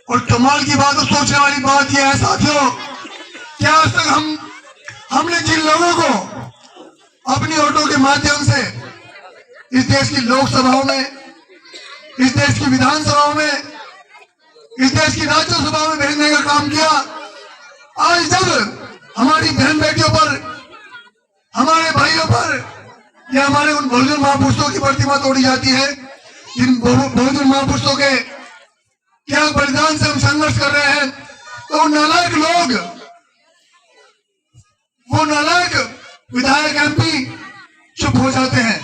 और कमाल की बात और सोचने वाली बात यह है साथियों, क्या आज तक हमने जिन लोगों को अपनी वोटों के माध्यम से इस देश की लोकसभाओं में, इस देश की विधानसभाओं में, इस देश की राज्यसभा में भेजने का काम किया, आज जब हमारी बहन बेटियों पर, हमारे भाइयों पर या हमारे उन बहुजन महापुरुषों की प्रतिमा तोड़ी जाती है, जिन बहुजन महापुरुषों के क्या बलिदान से हम संघर्ष कर रहे हैं, तो नालायक लोग, वो नालायक विधायक एमपी चुप हो जाते हैं,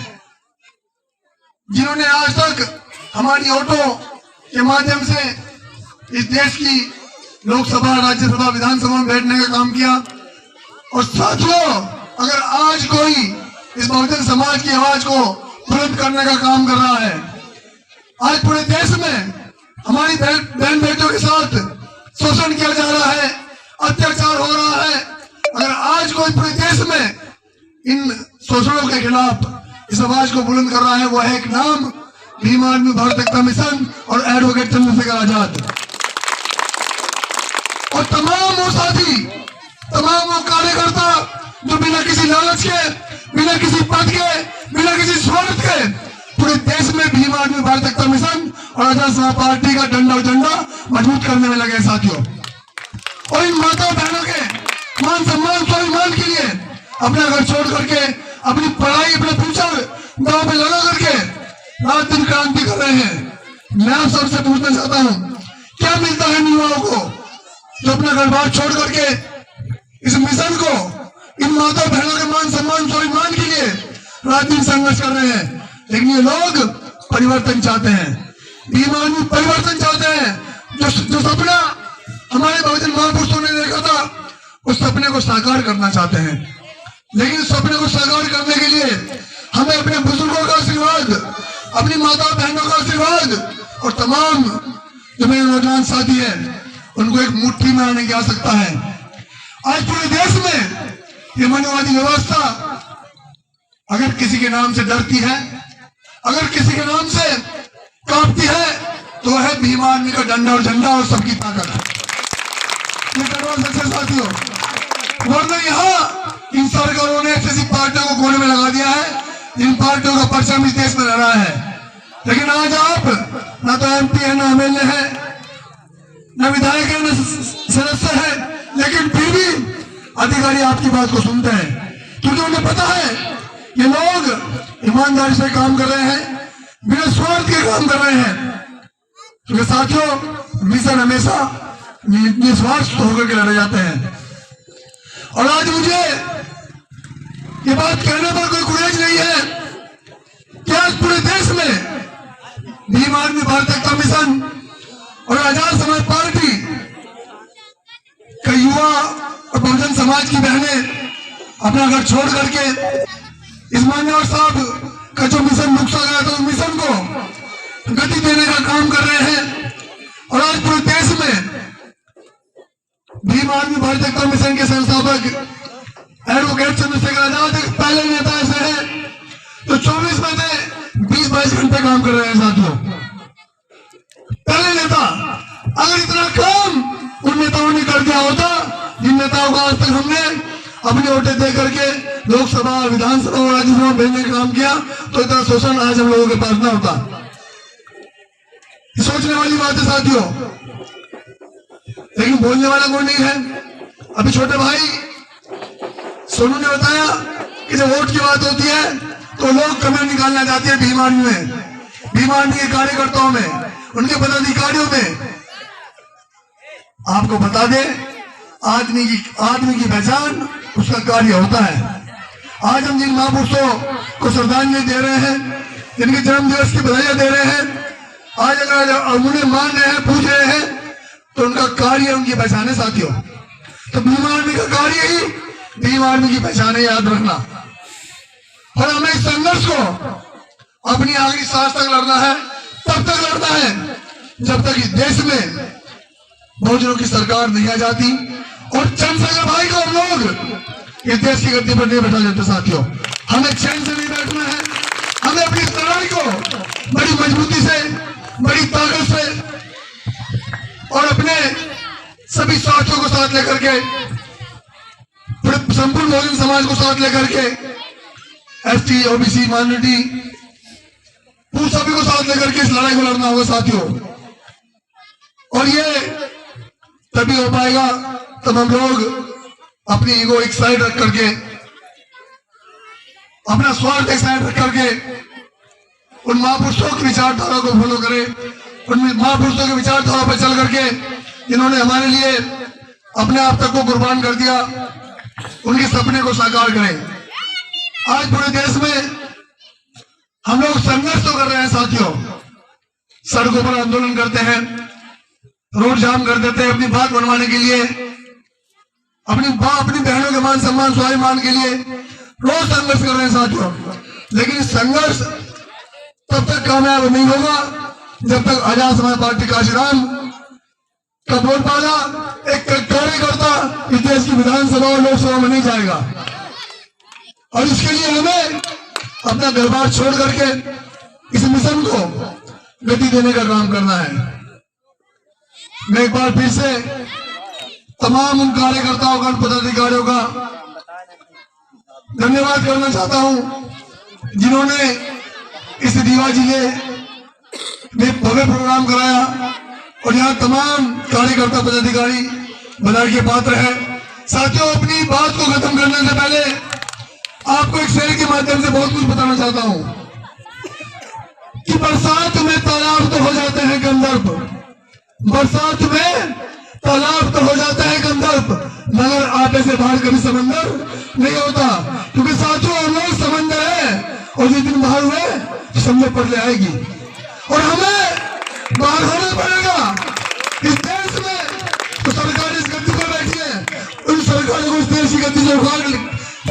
जिन्होंने आज तक हमारी वोटों के माध्यम से इस देश की लोकसभा, राज्यसभा, विधानसभा में बैठने का काम किया। और साथियों, अगर आज कोई इस बहुजन समाज की आवाज को बुलंद करने का काम कर रहा है, आज पूरे देश में हमारी बहन बेटियों के साथ शोषण किया जा रहा है, अत्याचार हो रहा है, अगर आज कोई पूरे देश में इन शोषणों के खिलाफ इस आवाज को बुलंद कर रहा है, वो है एक नाम, भीम आर्मी भारत एकता मिशन और एडवोकेट चंद्रशेखर आजाद। और तमाम वो साथी, तमाम वो कार्यकर्ता जो बिना किसी लालच के, बिना किसी पद के, बिना किसी स्वार्थ के पूरे देश में भीम आर्मी भारत एकता मिशन और आजाद समाज पार्टी का डंडा और झंडा मजबूत करने में लगे साथियों। और इन माता बहनों के मान सम्मान, स्वाभिमान के लिए अपना घर छोड़ करके, अपनी पढ़ाई, अपने फ्यूचर दांव पे लगा करके रात दिन क्रांति कर रहे हैं। मैं आप सबसे पूछना चाहता हूँ, क्या मिलता है इन युवाओं को जो अपना घर बार छोड़ करके इस मिशन को, इन माता बहनों के मान सम्मान, स्वाभिमान के लिए रात दिन संघर्ष कर रहे हैं। लेकिन ये लोग परिवर्तन चाहते हैं, भीम आर्मी परिवर्तन चाहते हैं। जो सपना हमारे बहुजन महापुरुषों ने देखा था, उस सपने को साकार करना चाहते हैं। लेकिन उस सपने को साकार करने के लिए हमें अपने बुजुर्गों का आशीर्वाद, अपनी माता बहनों का आशीर्वाद और तमाम जो मेरे नौजवान साथी हैं, उनको एक मुट्ठी में आने की आवश्यकता है। आज पूरे देश में ये मनोवादी व्यवस्था अगर किसी के नाम से डरती है, अगर किसी के नाम से कांपती है, तो है भीम आर्मी का डंडा और झंडा और सबकी ताकत। ये करवा सकते साथियों, वरना यहाँ इन सरकारों ने ऐसी पार्टियों को कोने में लगा दिया है जिन पार्टियों का परचम इस देश में लह रहा है। लेकिन आज आप ना तो एमपी है, ना एमएलए है, न विधायक है, न सदस्य है, लेकिन फिर भी अधिकारी आपकी बात को सुनते हैं, क्योंकि उन्हें पता है ये लोग ईमानदारी से काम कर रहे हैं, बिना स्वार्थ के काम कर रहे हैं। क्योंकि साथियों, मिशन हमेशा निस्वार्थ होकर के लड़े जाते हैं। और आज मुझे ये बात कहने पर कोई गुरेज नहीं है कि आज पूरे देश में भीम आर्मी भारत एकता मिशन और आजाद समाज पार्टी का युवा और बहुजन समाज की बहनें अपना घर छोड़ करके इस मान्यवर साहब का जो मिशन रुका गया था, उस मिशन को गति देने का काम कर रहे हैं। और आज पूरे देश में भीम आर्मी भारत एकता मिशन के संस्थापक एडवोकेट चंद्रशेखर आजाद एक पहले नेता ऐसे हैं तो 24 में से 20-22 घंटे काम कर रहे हैं साथियों। पहले नेता, अगर इतना काम उन नेताओं ने कर दिया होता जिन नेताओं को आज तक हमने अपनी वोटें दे करके लोकसभा, विधानसभा और राज्यसभा में भेजने का काम किया, तो इतना शोषण आज हम लोगों के पास ना होता। सोचने वाली बात है साथियों, लेकिन बोलने वाला कोई नहीं है। अभी छोटे भाई सोनू ने बताया कि जब वोट की बात होती है तो लोग कमेंट निकालना चाहते हैं भीम आर्मी में, भीम आर्मी के कार्यकर्ताओं में, उनके पदाधिकारियों में। आपको बता दें, आदमी की पहचान उसका कार्य होता है। आज हम जिन महापुरुषों को श्रद्धांजलि दे रहे हैं, जिनके जन्म दिवस की बधाइयां दे रहे हैं, आज अगर उन्हें मान रहे हैं, पूछ रहे हैं, तो उनका कार्य उनकी पहचान है साथियों। तो भीम आर्मी का कार्य ही भीम आर्मी की पहचान है, याद रखना। और हमें इस संघर्ष को अपनी आखिरी सांस तक लड़ना है। तब तक लड़ना है जब तक इस देश में बहुजनों की सरकार नहीं आ जाती और चंद्रशेखर भाई को हम लोग इस देश की गद्दी पर नहीं बैठा जाते साथियों। हमें चैन से नहीं बैठना है, हमें अपनी लड़ाई को बड़ी मजबूती से, बड़ी ताकत से और अपने सभी साथियों को साथ लेकर के, पूरे संपूर्ण बहुजन समाज को साथ लेकर के, एसटी, ओबीसी, माइनॉरिटी, पूरे सभी को साथ लेकर के इस लड़ाई को लड़ना होगा साथियों। और ये तभी हो पाएगा तब हम लोग अपनी ईगो एक साइड रख करके, अपना स्वार्थ एक साइड रख करके उन महापुरुषों की विचारधारा को फॉलो करें, उन महापुरुषों की विचारधारा पर चल करके जिन्होंने हमारे लिए अपने आप तक को कुर्बान कर दिया, उनके सपने को साकार करें। आज पूरे देश में हम लोग संघर्ष तो कर रहे हैं साथियों, सड़कों पर आंदोलन करते हैं, रोड जाम कर देते हैं अपनी बात बनवाने के लिए, अपनी बहनों के मान सम्मान स्वाभिमान के लिए रोज संघर्ष कर रहे हैं साथियों। लेकिन संघर्ष तब तक कामयाब नहीं होगा जब तक आजाद समाज पार्टी काशीराम का बोलबाला एक कार्यकर्ता इस देश की विधानसभा और लोकसभा में नहीं जाएगा। और इसके लिए हमें अपना घर बार छोड़ करके इस मिशन को गति देने का काम करना है। मैं एक बार फिर से तमाम उन कार्यकर्ताओं का, पदाधिकारियों का धन्यवाद करना चाहता हूं जिन्होंने इस रीवा जिले में भव्य प्रोग्राम कराया और यहाँ तमाम कार्यकर्ता पदाधिकारी बधाई के पात्र है। साथियों, अपनी बात को खत्म करने से पहले आपको एक शेर के माध्यम से बहुत कुछ बताना चाहता हूं कि बरसात में तालाब तो हो जाते हैं गंधर्व, बरसात में तालाब तो हो जाता है गंधर्व, मगर आपे से बाहर कभी समंदर नहीं होता। क्योंकि साथियों, हम लोग समंदर है और जिस दिन बाहर हुए समझो पड़ ले आएगी और हमें बाहर होना पड़ेगा। इस देश में तो सरकार इस गद्दी पर बैठी है, उन सरकारों को इस देश की गद्दी से उखाड़